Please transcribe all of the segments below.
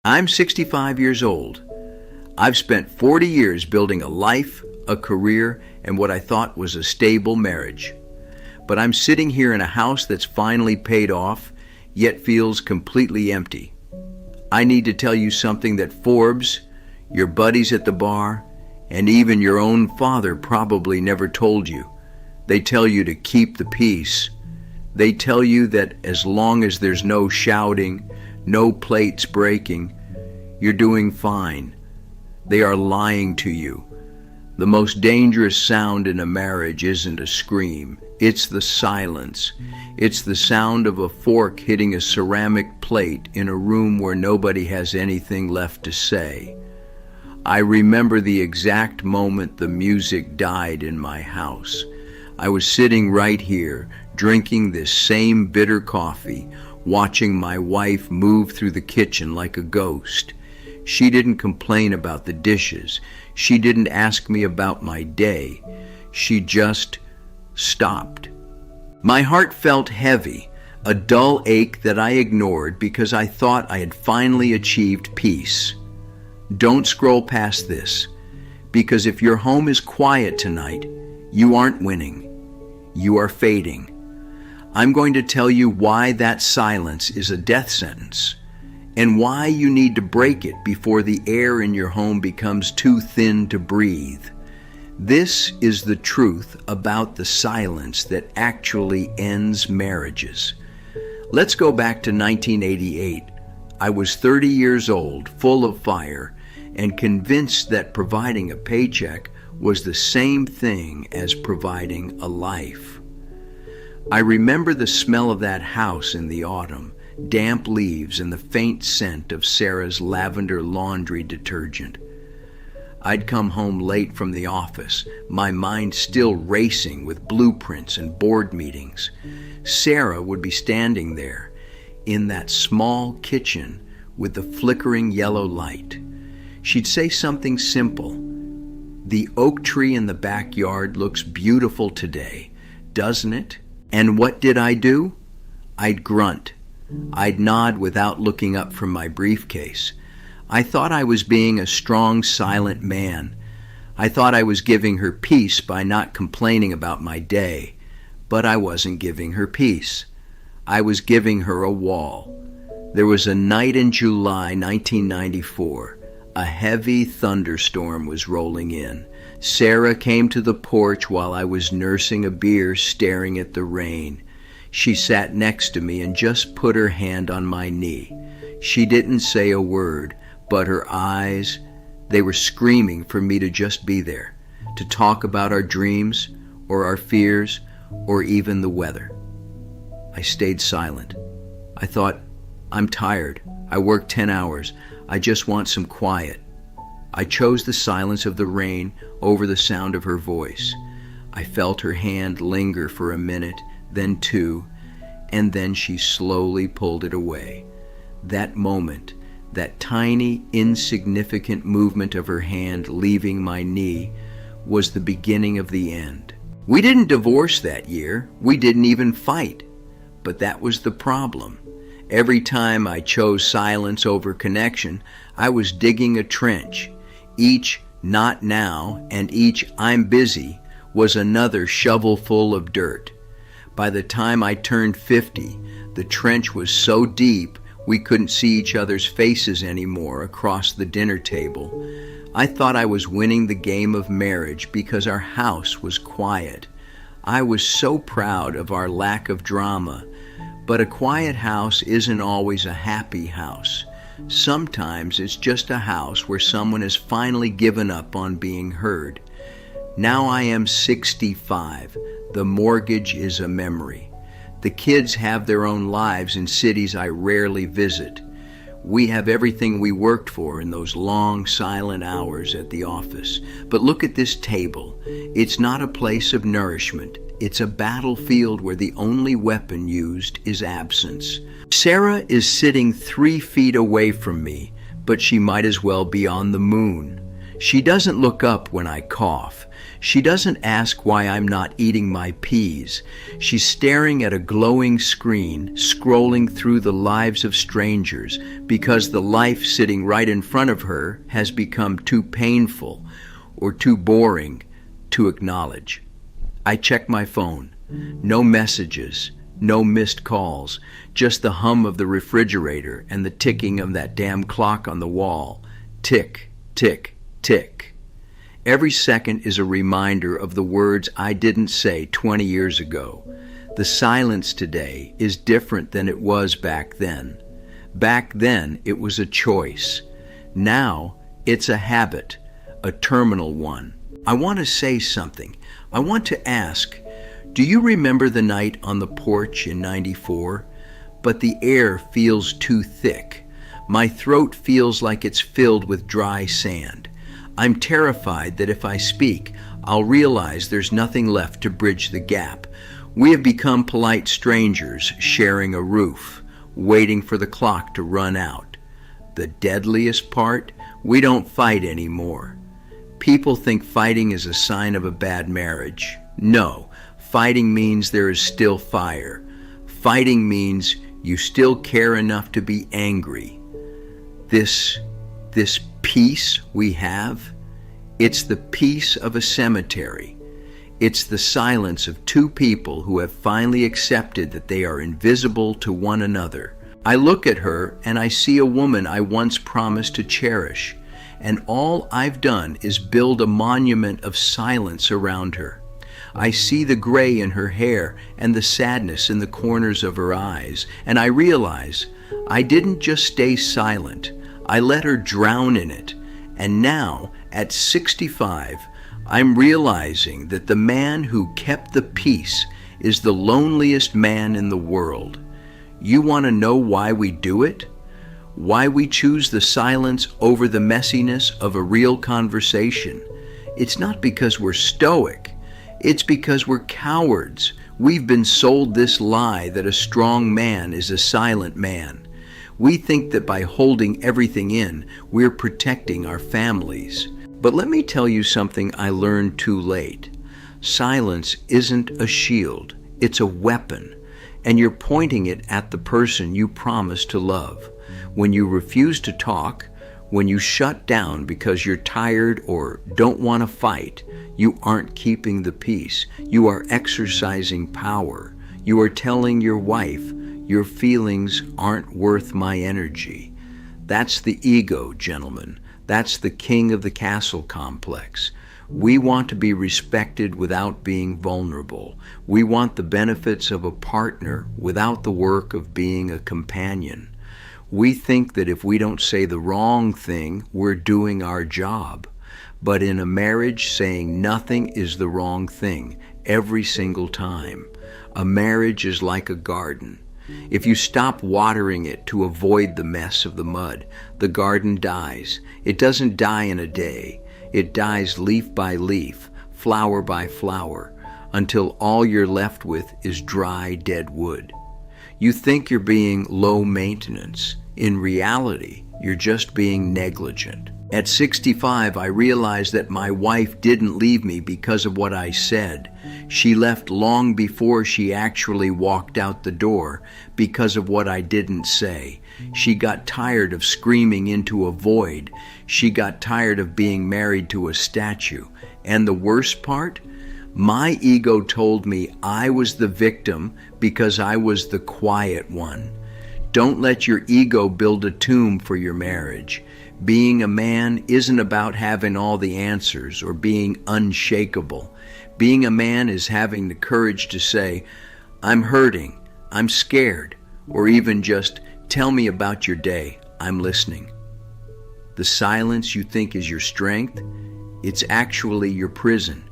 I'm 65 years old. I've spent 40 years building a life, a career, and what I thought was a stable marriage. But I'm sitting here in a house that's finally paid off, yet feels completely empty. I need to tell you something that Forbes, your buddies at the bar, and even your own father probably never told you. They tell you to keep the peace. They tell you that as long as there's no shouting, no plates breaking, you're doing fine. They are lying to you. The most dangerous sound in a marriage isn't a scream. It's the silence. It's the sound of a fork hitting a ceramic plate in a room where nobody has anything left to say. I remember the exact moment the music died in my house. I was sitting right here, drinking this same bitter coffee, watching my wife move through the kitchen like a ghost. She didn't complain about the dishes. She didn't ask me about my day. She just stopped. My heart felt heavy, a dull ache that I ignored because I thought I had finally achieved peace. Don't scroll past this, because if your home is quiet tonight, you aren't winning. You are fading. I'm going to tell you why that silence is a death sentence, and why you need to break it before the air in your home becomes too thin to breathe. This is the truth about the silence that actually ends marriages. Let's go back to 1988. I was 30 years old, full of fire, and convinced that providing a paycheck was the same thing as providing a life. I remember the smell of that house in the autumn, damp leaves and the faint scent of Sarah's lavender laundry detergent. I'd come home late from the office, my mind still racing with blueprints and board meetings. Sarah would be standing there in that small kitchen with the flickering yellow light. She'd say something simple. "The oak tree in the backyard looks beautiful today, doesn't it?" And what did I do? I'd grunt. I'd nod without looking up from my briefcase. I thought I was being a strong, silent man. I thought I was giving her peace by not complaining about my day. But I wasn't giving her peace. I was giving her a wall. There was a night in July 1994. A heavy thunderstorm was rolling in. Sarah came to the porch while I was nursing a beer, staring at the rain. She sat next to me and just put her hand on my knee. She didn't say a word, but her eyes, they were screaming for me to just be there, to talk about our dreams, or our fears, or even the weather. I stayed silent. I thought, I'm tired. I worked 10 hours. I just want some quiet. I chose the silence of the rain over the sound of her voice. I felt her hand linger for a minute, then two, and then she slowly pulled it away. That moment, that tiny, insignificant movement of her hand leaving my knee, was the beginning of the end. We didn't divorce that year. We didn't even fight. But that was the problem. Every time I chose silence over connection, I was digging a trench. Each "not now" and each "I'm busy" was another shovelful of dirt. By the time I turned 50, the trench was so deep we couldn't see each other's faces anymore across the dinner table. I thought I was winning the game of marriage because our house was quiet. I was so proud of our lack of drama. But a quiet house isn't always a happy house. Sometimes it's just a house where someone has finally given up on being heard. Now I am 65. The mortgage is a memory. The kids have their own lives in cities I rarely visit. We have everything we worked for in those long, silent hours at the office. But look at this table. It's not a place of nourishment. It's a battlefield where the only weapon used is absence. Sarah is sitting 3 feet away from me, but she might as well be on the moon. She doesn't look up when I cough. She doesn't ask why I'm not eating my peas. She's staring at a glowing screen, scrolling through the lives of strangers, because the life sitting right in front of her has become too painful or too boring to acknowledge. I check my phone. No messages, no missed calls, just the hum of the refrigerator and the ticking of that damn clock on the wall. Tick, tick, tick. Every second is a reminder of the words I didn't say 20 years ago. The silence today is different than it was back then. Back then, it was a choice. Now, it's a habit, a terminal one. I want to say something. I want to ask, do you remember the night on the porch in '94? But the air feels too thick. My throat feels like it's filled with dry sand. I'm terrified that if I speak, I'll realize there's nothing left to bridge the gap. We have become polite strangers, sharing a roof, waiting for the clock to run out. The deadliest part? We don't fight anymore. People think fighting is a sign of a bad marriage. No, fighting means there is still fire. Fighting means you still care enough to be angry. This peace we have, it's the peace of a cemetery. It's the silence of two people who have finally accepted that they are invisible to one another. I look at her and I see a woman I once promised to cherish, and all I've done is build a monument of silence around her. I see the gray in her hair and the sadness in the corners of her eyes, and I realize I didn't just stay silent. I let her drown in it. And now, at 65, I'm realizing that the man who kept the peace is the loneliest man in the world. You want to know why we do it? Why we choose the silence over the messiness of a real conversation? It's not because we're stoic. It's because we're cowards. We've been sold this lie that a strong man is a silent man. We think that by holding everything in, we're protecting our families. But let me tell you something I learned too late. Silence isn't a shield, it's a weapon, and you're pointing it at the person you promised to love. When you refuse to talk, when you shut down because you're tired or don't want to fight, you aren't keeping the peace. You are exercising power. You are telling your wife, your feelings aren't worth my energy. That's the ego, gentlemen. That's the king of the castle complex. We want to be respected without being vulnerable. We want the benefits of a partner without the work of being a companion. We think that if we don't say the wrong thing, we're doing our job. But in a marriage, saying nothing is the wrong thing every single time. A marriage is like a garden. If you stop watering it to avoid the mess of the mud, the garden dies. It doesn't die in a day. It dies leaf by leaf, flower by flower, until all you're left with is dry, dead wood. You think you're being low maintenance. In reality, you're just being negligent. At 65, I realized that my wife didn't leave me because of what I said. She left long before she actually walked out the door because of what I didn't say. She got tired of screaming into a void. She got tired of being married to a statue. And the worst part? My ego told me I was the victim because I was the quiet one. Don't let your ego build a tomb for your marriage. Being a man isn't about having all the answers or being unshakable. Being a man is having the courage to say, I'm hurting, I'm scared, or even just tell me about your day, I'm listening. The silence you think is your strength, it's actually your prison.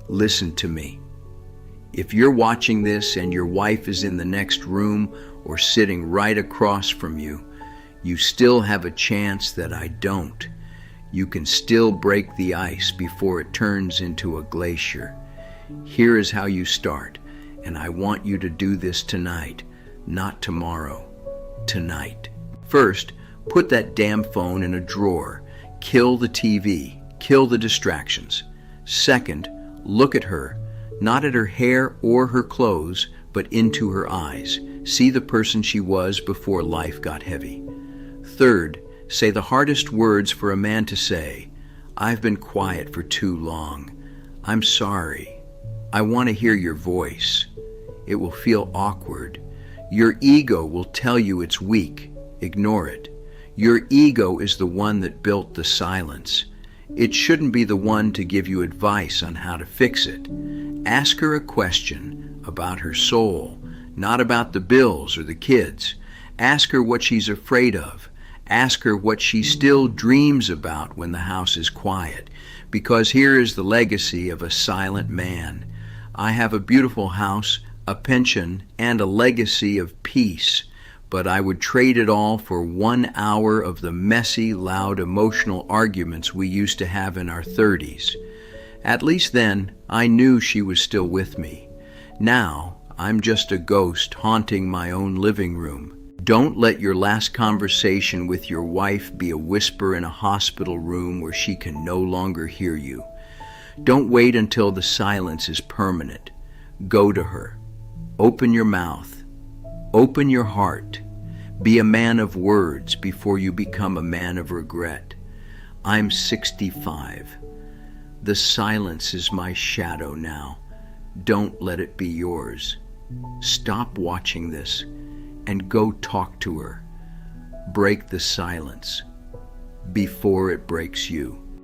Listen to me. If you're watching this and your wife is in the next room or sitting right across from you, you still have a chance that I don't. You can still break the ice before it turns into a glacier. Here is how you start, and I want you to do this tonight, not tomorrow, tonight. First, put that damn phone in a drawer. Kill the TV. Kill the distractions. Second, look at her, not at her hair or her clothes, but into her eyes. See the person she was before life got heavy. Third, say the hardest words for a man to say. I've been quiet for too long. I'm sorry. I want to hear your voice. It will feel awkward. Your ego will tell you it's weak. Ignore it. Your ego is the one that built the silence. It shouldn't be the one to give you advice on how to fix it. Ask her a question about her soul, not about the bills or the kids. Ask her what she's afraid of. Ask her what she still dreams about when the house is quiet. Because here is the legacy of a silent man. I have a beautiful house, a pension, and a legacy of peace. But I would trade it all for 1 hour of the messy, loud, emotional arguments we used to have in our 30s. At least then, I knew she was still with me. Now, I'm just a ghost haunting my own living room. Don't let your last conversation with your wife be a whisper in a hospital room where she can no longer hear you. Don't wait until the silence is permanent. Go to her. Open your mouth. Open your heart. Be a man of words before you become a man of regret. I'm 65. The silence is my shadow now. Don't let it be yours. Stop watching this and go talk to her. Break the silence before it breaks you.